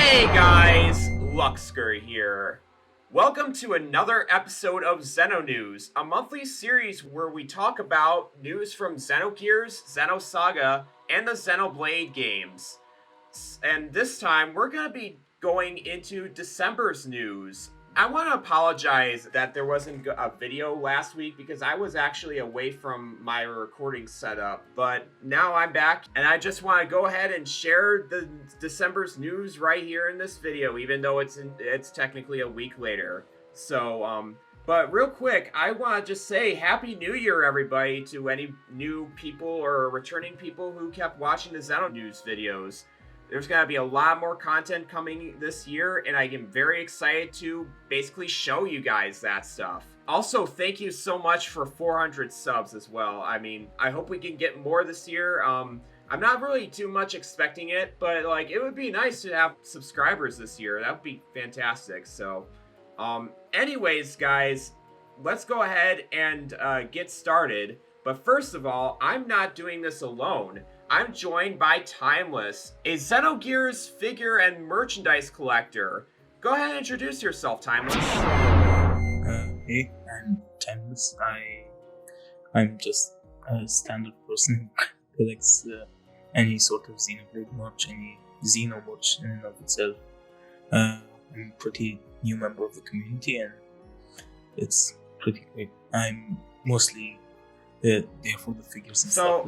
Hey guys, Luxker here. Welcome to another episode of Xeno News, a monthly series where we talk about news from Xenogears, Xenosaga, and the Xenoblade games. And this time, we're going to be going into December's news. I want to apologize that there wasn't a video last week because I was actually away from my recording setup, but now I'm back and I just want to go ahead and share the December's news right here in this video, even though it's technically a week later. So, but real quick, I want to just say Happy New Year, everybody, to any new people or returning people who kept watching the Xeno News videos. There's going to be a lot more content coming this year, and I am very excited to basically show you guys that stuff. Also, thank you so much for 400 subs as well. I mean, I hope we can get more this year. I'm not really too much expecting it, but like it would be nice to have subscribers this year. That would be fantastic. So, anyways, guys, let's go ahead and get started. But first of all, I'm not doing this alone. I'm joined by Timeless, a Xenogears figure and merchandise collector. Go ahead and introduce yourself, Timeless. Hey, I'm Timeless. I'm just a standard person who collects any sort of Xenoblade merch, any Xeno merch in and of itself. I'm a pretty new member of the community and it's pretty great. I'm mostly there for the figures and stuff.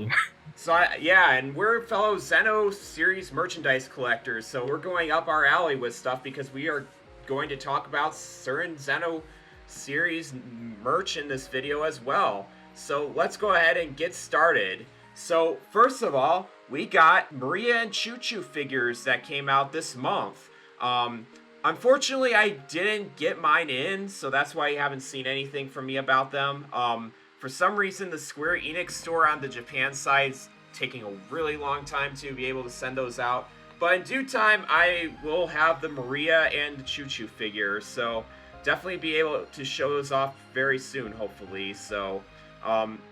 And we're fellow Xeno series merchandise collectors, so we're going up our alley with stuff because we are going to talk about certain Xeno series merch in this video as well. So let's go ahead and get started. So first of all, we got Maria and Chu-chu figures that came out this month. Unfortunately, I didn't get mine in, so that's why you haven't seen anything from me about them. For some reason, the Square Enix store on the Japan side's taking a really long time to be able to send those out. But in due time, I will have the Maria and the Chu-chu figure. So definitely be able to show those off very soon, hopefully. So,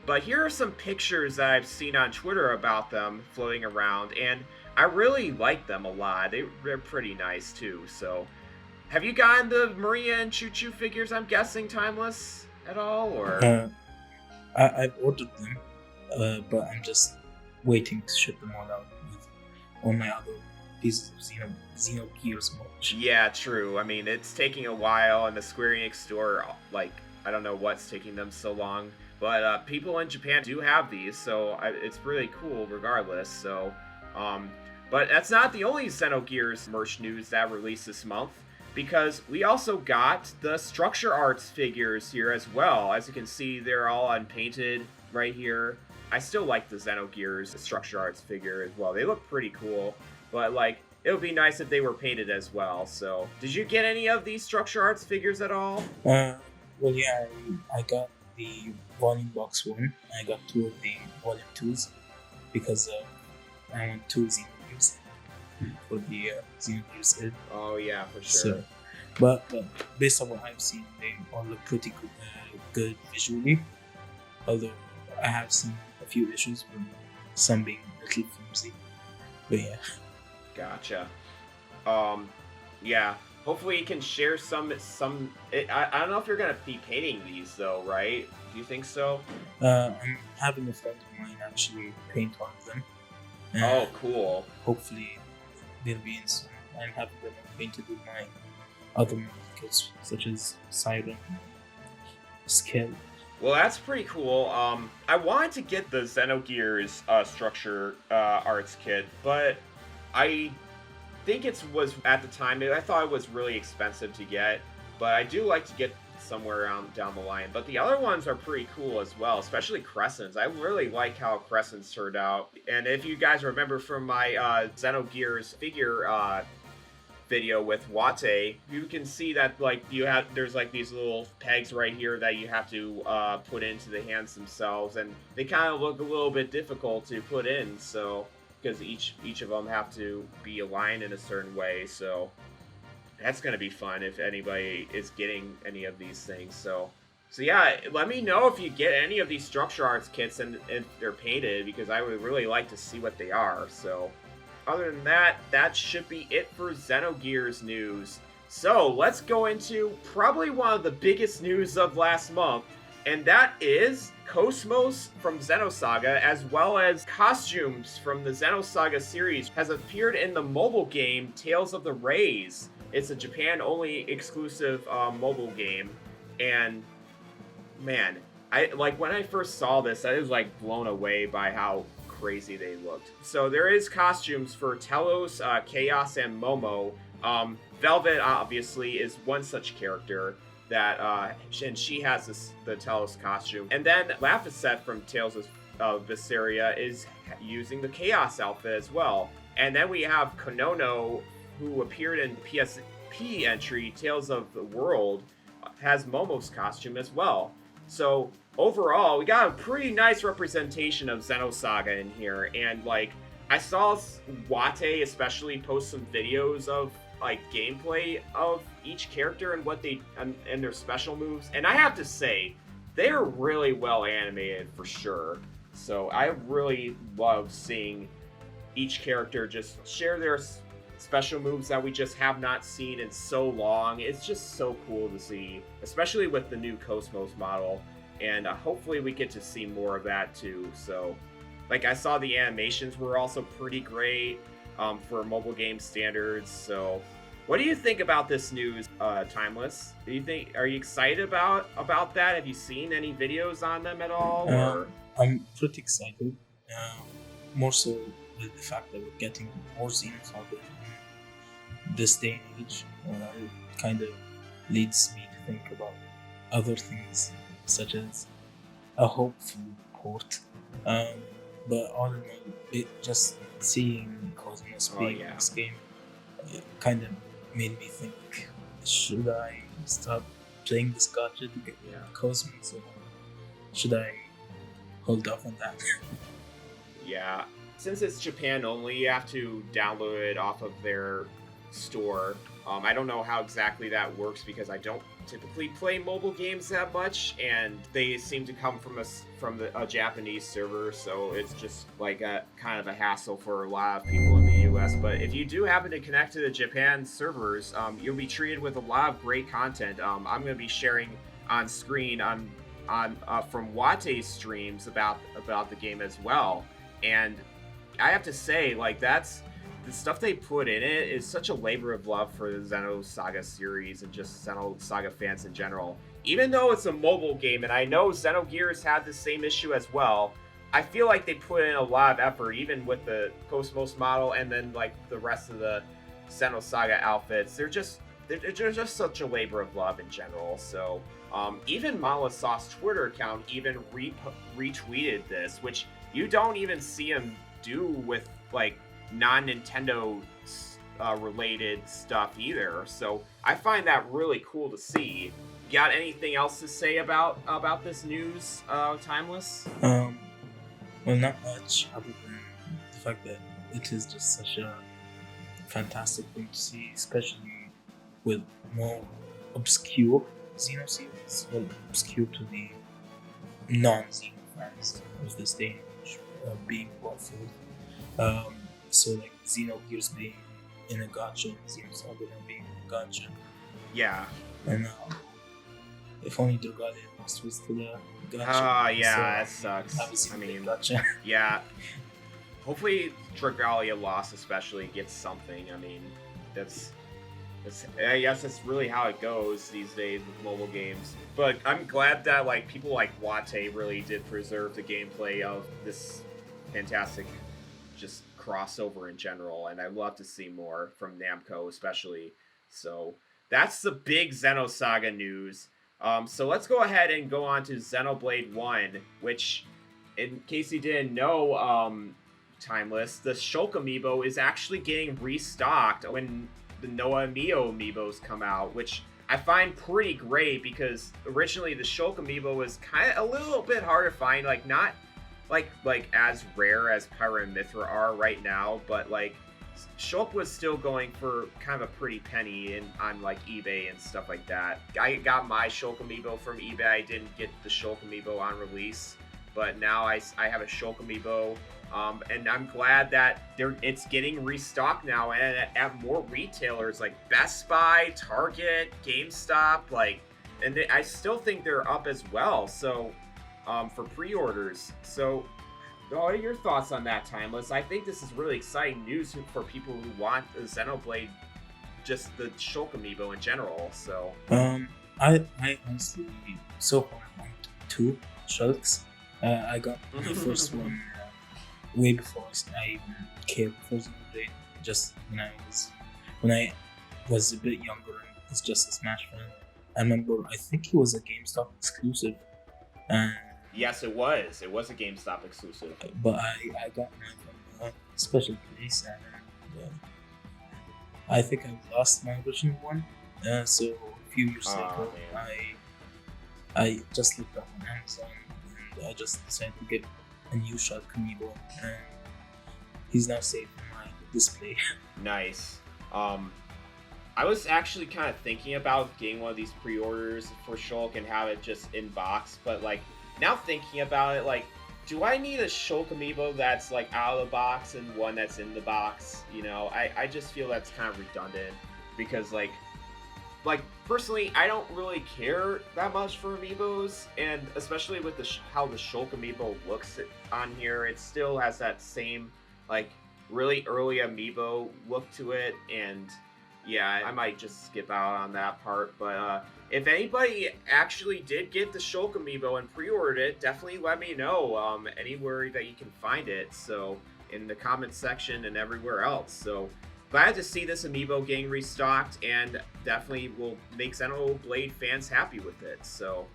but here are some pictures that I've seen on Twitter about them floating around. And I really like them a lot. They're pretty nice, too. So, have you gotten the Maria and Chu-chu figures, I'm guessing, Timeless, at all? Or... I've ordered them, but I'm just waiting to ship them all out with all my other pieces of Xenogears merch. Yeah, true. I mean, it's taking a while, and the Square Enix store, like, I don't know what's taking them so long, but people in Japan do have these, so it's really cool regardless. So, but that's not the only Xenogears merch news that released this month, because we also got the Structure Arts figures here as well. As you can see, they're all unpainted right here. I still like the Xenogears Structure Arts figure as well. They look pretty cool, but like, it would be nice if they were painted as well. So, did you get any of these Structure Arts figures at all? Well, yeah, I got the Volume Box 1. I got 2 of the Volume 2s, because I want 2 Xenogears for the Xenogears Ed. Oh yeah, for sure. So, but based on what I've seen, they all look pretty good visually. Although I have seen a few issues with some being a little flimsy. But yeah. Gotcha. Yeah. Hopefully you can share some. I don't know if you're gonna be painting these though, right? Do you think so? I'm having a friend of mine actually paint one of them. Oh, cool. Hopefully they'll be in soon. I'm having them painted with my other kits, such as Siren, Scale. Well, that's pretty cool. I wanted to get the Xenogears Structure Arts kit, but I think it was, at the time, I thought it was really expensive to get, but I do like to get somewhere down the line. But the other ones are pretty cool as well, especially Crescents. I really like how Crescents turned out. And if you guys remember from my Xenogears figure video with Wate, you can see that like there's like these little pegs right here that you have to put into the hands themselves, and they kind of look a little bit difficult to put in, so because each of them have to be aligned in a certain way. So that's gonna be fun if anybody is getting any of these things. So yeah, let me know if you get any of these Structure Arts kits and if they're painted, because I would really like to see what they are. So other than that, that should be it for Xenogears news. So let's go into probably one of the biggest news of last month, and that is KOS-MOS from Xenosaga, as well as costumes from the Xenosaga series, has appeared in the mobile game Tales of the Rays. It's a Japan-only exclusive mobile game, and man, when I first saw this, I was like blown away by how crazy they looked. So there is costumes for Telos, Chaos, and Momo. Velvet obviously is one such character that and she has the Telos costume. And then Laphicet from Tales of Visceria is using the Chaos outfit as well. And then we have Konono, who appeared in PSP entry Tales of the World, has Momo's costume as well. So overall, we got a pretty nice representation of Xenosaga in here, and like I saw Wate especially post some videos of like gameplay of each character and what they and their special moves, and I have to say they're really well animated for sure. So I really love seeing each character just share their special moves that we just have not seen in so long. It's just so cool to see, especially with the new KOS-MOS model, and hopefully we get to see more of that too. So like I saw the animations were also pretty great for mobile game standards. So what do you think about this news, Timeless? Are you excited about that? Have you seen any videos on them at all? Or I'm pretty excited, more so with the fact that we're getting more Xenosaga in this day and age. It kind of leads me to think about other things, such as a hopeful port. But all in all, just seeing KOS-MOS being in this game kind of made me think, should I start playing this gacha to get KOS-MOS, or should I hold off on that? Yeah, since it's Japan only, you have to download it off of their store. I don't know how exactly that works because I don't typically play mobile games that much, and they seem to come from a Japanese server, so it's just like a kind of a hassle for a lot of people in the US. But if you do happen to connect to the Japan servers, you'll be treated with a lot of great content. I'm going to be sharing on screen from Wate's streams about the game as well, and I have to say, like, the stuff they put in it is such a labor of love for the Xenosaga series and just Xenosaga fans in general. Even though it's a mobile game, and I know Xenogears had the same issue as well, I feel like they put in a lot of effort, even with the KOS-MOS model and then like the rest of the Xenosaga outfits. They're just such a labor of love in general. So even Malasoft's Twitter account even retweeted this, which you don't even see him do with like non-Nintendo related stuff either. So I find that really cool to see. Got anything else to say about this news, Timeless? Well, not much, other than the fact that it is just such a fantastic thing to see, especially with more obscure Xeno series, well, obscure to the non-Xeno fans of this day and age, being brought forth. So like Xenogears being in a gacha, and Xenosaga being in a gacha. Yeah. And if only Dragalia lost was to the gacha. Yeah, that sucks. Gacha. Yeah. Hopefully Dragalia lost especially gets something. I mean, I guess that's really how it goes these days with mobile games. But I'm glad that like people like Wate really did preserve the gameplay of this fantastic just crossover in general, and I'd love to see more from Namco especially. So that's the big Xenosaga news. So let's go ahead and go on to Xenoblade 1, which, in case you didn't know, Timeless, the Shulk amiibo is actually getting restocked when the Noah Mio amiibos come out, which I find pretty great because originally the Shulk amiibo was kind of a little bit hard to find, like not like as rare as Pyro and Mithra are right now, but like Shulk was still going for kind of a pretty penny on like eBay and stuff like that. I got my Shulk amiibo from eBay. I didn't get the Shulk amiibo on release, but now I have a Shulk amiibo And I'm glad that it's getting restocked now and at more retailers like Best Buy, Target, GameStop, and I still think they're up as well. So, for pre-orders. So, what are your thoughts on that, Timeless? I think this is really exciting news for people who want the Xenoblade, just the Shulk amiibo in general. So, I honestly so far want 2 Shulks. I got my first one way before I even cared for Xenoblade. Just when I was a bit younger and was just a Smash fan. I remember, I think it was a GameStop exclusive. And yes, it was. It was a GameStop exclusive. But I got mine from a special place, and I think I lost my original one. So a few years later, I just looked up on Amazon, and I just decided to get a new Shulk amiibo, and he's now saved in my display. Nice. I was actually kind of thinking about getting one of these pre-orders for Shulk and have it just in box, but now thinking about it, do I need a Shulk amiibo that's out of the box and one that's in the box? I just feel that's kind of redundant because personally, I don't really care that much for amiibos, and especially with how the Shulk amiibo looks on here, it still has that same really early amiibo look to it, and yeah, I might just skip out on that part. But if anybody actually did get the Shulk amiibo and pre-ordered it, definitely let me know anywhere that you can find it. So in the comments section and everywhere else. So glad to see this amiibo getting restocked, and definitely will make Xenoblade fans happy with it. So,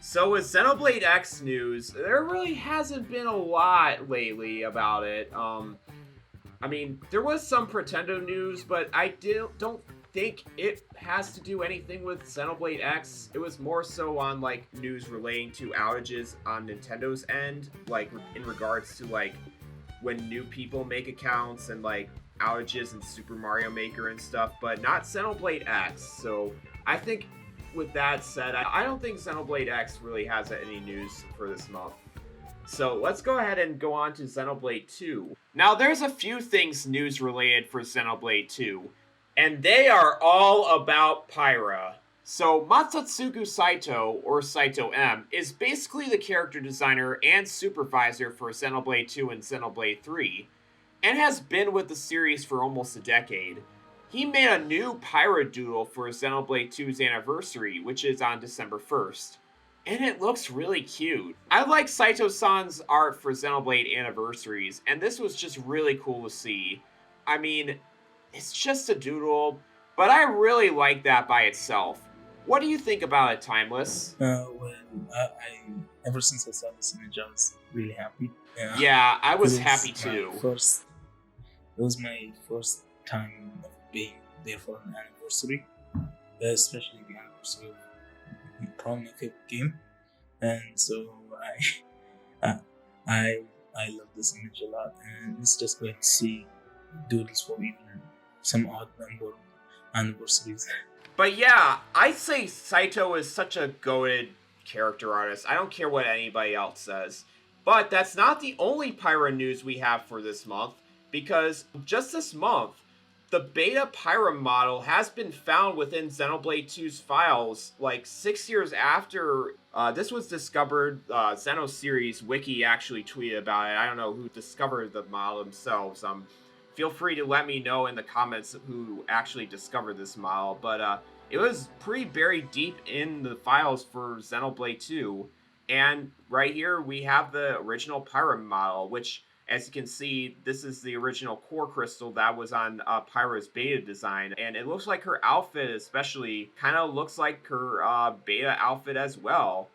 so with Xenoblade X news, there really hasn't been a lot lately about it. I mean, there was some Pretendo news, but I don't think it has to do anything with Xenoblade X. It was more so on news relating to outages on Nintendo's end, in regards to when new people make accounts and outages in Super Mario Maker and stuff, but not Xenoblade X. So I think with that said, I don't think Xenoblade X really has any news for this month. So let's go ahead and go on to Xenoblade 2. Now there's a few things news related for Xenoblade 2, and they are all about PYRA. So Masatsugu Saito, or Saito M, is basically the character designer and supervisor for Xenoblade 2 and Xenoblade 3, and has been with the series for almost a decade. He made a new PYRA doodle for Xenoblade 2's anniversary, which is on December 1st. And it looks really cute. I like Saito-san's art for Xenoblade anniversaries, and this was just really cool to see. I mean, it's just a doodle, but I really like that by itself. What do you think about it, Timeless? Well, I ever since I saw this image, I was really happy. Yeah, I was happy too. It was my first time of being there for an anniversary, especially the anniversary of probably my favorite game, and so I love this image a lot, and it's just great to see doodles for even some odd number anniversaries. But yeah, I say Saito is such a goated character artist. I don't care what anybody else says. But that's not the only PYRA news we have for this month, because just this month, the beta PYRA model has been found within Xenoblade 2's files, 6 years after this was discovered. Xeno Series Wiki actually tweeted about it. I don't know who discovered the model themselves. Feel free to let me know in the comments who actually discovered this model, but it was pretty buried deep in the files for Xenoblade 2, and right here we have the original PYRA model, which, as you can see, this is the original core crystal that was on PYRA's beta design, and it looks like her outfit especially kind of looks like her beta outfit as well.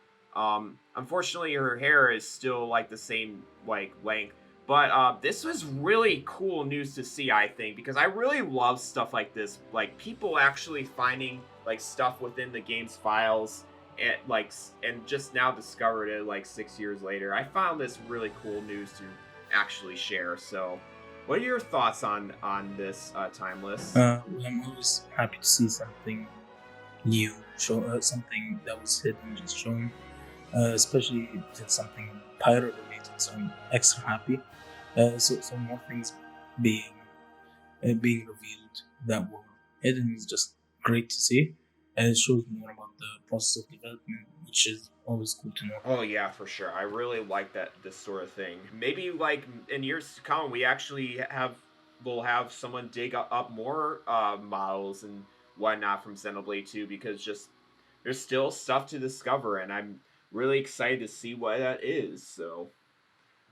Unfortunately, her hair is still the same length, but this was really cool news to see, I think, because I really love stuff like this, people actually finding stuff within the game's files and just now discovered it 6 years later. I found this really cool news to actually share. So what are your thoughts on this, Timeless? I'm always happy to see something new, something that was hidden just shown, especially if it's something PYRA related. expected, so I'm extra happy. So more things being revealed that were hidden is just great to see, and it shows more about the process of development, which is always cool to know. Oh yeah, for sure. I really like this sort of thing. Maybe like in years to come, we'll have someone dig up more models and whatnot from Xenoblade 2 because just there's still stuff to discover, and I'm really excited to see what that is. So,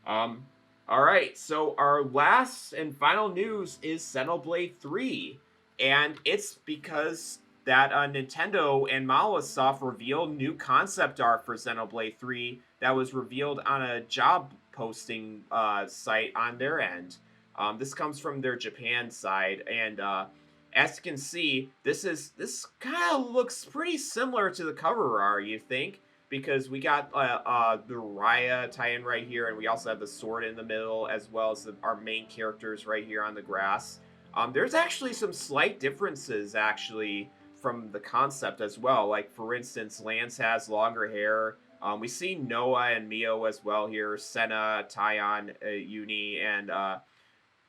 um, all right. So our last and final news is Xenoblade 3, and it's because that Nintendo and Microsoft revealed new concept art for Xenoblade 3 that was revealed on a job posting site on their end. This comes from their Japan side, and as you can see, this kind of looks pretty similar to the cover art. You think? Because we got the Raya tie-in right here, and we also have the sword in the middle, as well as our main characters right here on the grass. There's actually some slight differences, actually, from the concept as well. Like, for instance, Lance has longer hair. We see Noah and Mio as well here. Senna, Tyon, Uni, and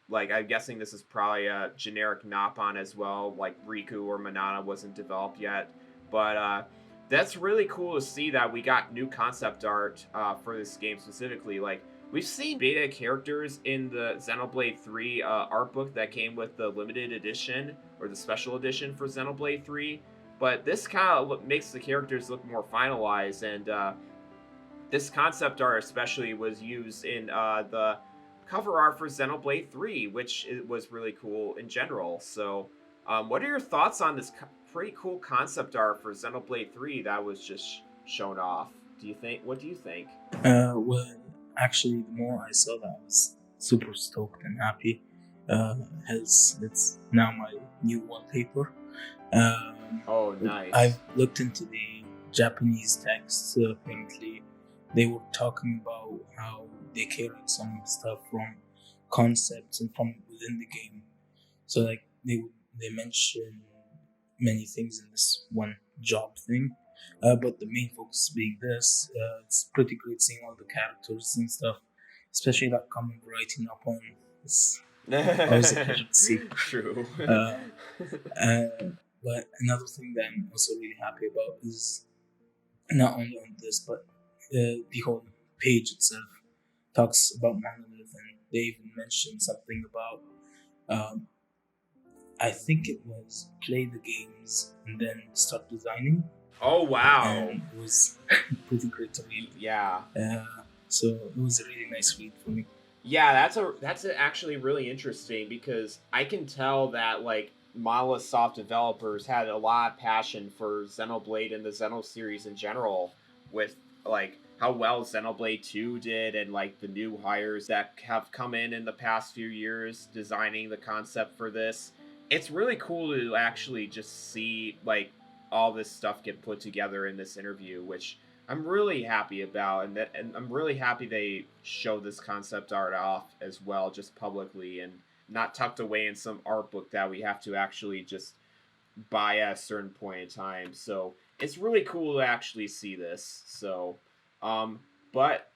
like, I'm guessing this is probably a generic Napon as well. Like, Riku or Manana wasn't developed yet. But that's really cool to see that we got new concept art for this game specifically. Like, we've seen beta characters in the Xenoblade 3 art book that came with the limited edition or the special edition for Xenoblade 3, but this kind of makes the characters look more finalized, and this concept art especially was used in the cover art for Xenoblade 3, which was really cool in general. So, what are your thoughts on this pretty cool concept art for Xenoblade 3 that was just shown off? What do you think? Well, actually, the more I saw that, I was super stoked and happy. Hence, it's now my new wallpaper. Oh, nice. I've looked into the Japanese texts. Apparently, they were talking about how they carried some stuff from concepts and from within the game. So, like, they mention many things in this one job thing, but the main focus being this. It's pretty great seeing all the characters and stuff, especially that common writing up on this. Always a pleasure to see. True. But another thing that I'm also really happy about is not only on this, but the whole page itself talks about Monolith, and they even mentioned something about I think it was play the games and then start designing. Oh wow! And it was pretty great to read. Yeah. So it was a really nice read for me. Yeah, that's actually really interesting because I can tell that like Monolith Soft developers had a lot of passion for Xenoblade and the Xeno series in general, with like how well Xenoblade 2 did and like the new hires that have come in the past few years designing the concept for this. It's really cool to actually just see like all this stuff get put together in this interview, which I'm really happy about, and I'm really happy they showed this concept art off as well, just publicly and not tucked away in some art book that we have to actually just buy at a certain point in time. So it's really cool to actually see this. So, but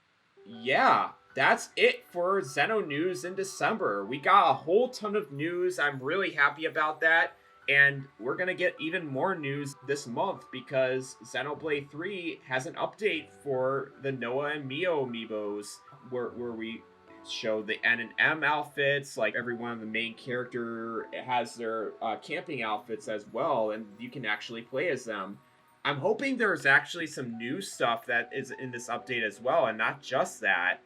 yeah, that's it for Xeno news in December. We got a whole ton of news. I'm really happy about that. And we're going to get even more news this month because Xenoblade 3 has an update for the Noah and Mio amiibos where we show the N and M outfits. Like every one of the main character has their camping outfits as well, and you can actually play as them. I'm hoping there's actually some new stuff that is in this update as well, and not just that.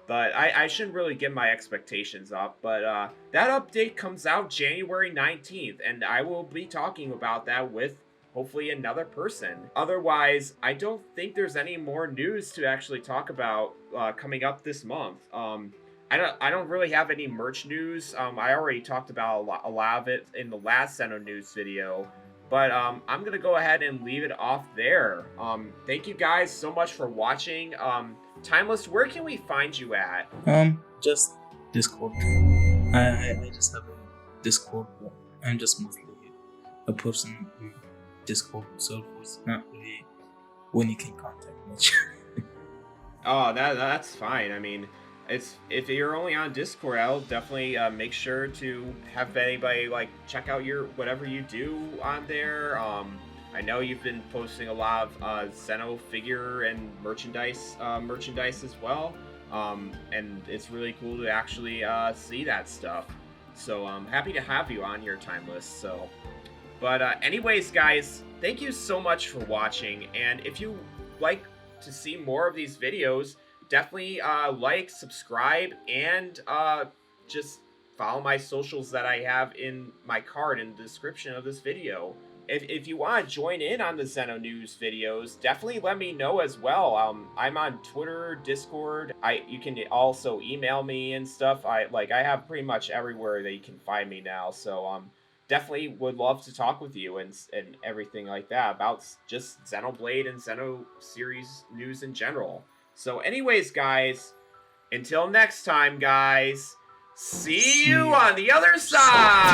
But I shouldn't really get my expectations up. But that update comes out January 19th, and I will be talking about that with hopefully another person. Otherwise, I don't think there's any more news to actually talk about coming up this month. I don't really have any merch news. I already talked about a lot of it in the last Xeno news video. But I'm going to go ahead and leave it off there. Thank you guys so much for watching. Timeless, where can we find you at? Just Discord. I just have a Discord. I'm just mostly a person in Discord servers, not really when you can contact much. Oh, that's fine. I mean, it's if you're only on Discord, I'll definitely make sure to have anybody like check out your whatever you do on there. I know you've been posting a lot of Xeno figure and merchandise as well. And it's really cool to actually see that stuff. So I'm happy to have you on your time list. So, but anyways, guys, thank you so much for watching. And if you like to see more of these videos, definitely like, subscribe, and just follow my socials that I have in my card in the description of this video. If you want to join in on the Xeno News videos, definitely let me know as well. I'm on Twitter, Discord. You can also email me and stuff. I have pretty much everywhere that you can find me now. So definitely would love to talk with you and everything like that about just Xenoblade and Xeno series news in general. So anyways, guys, until next time, guys, see you on the other side!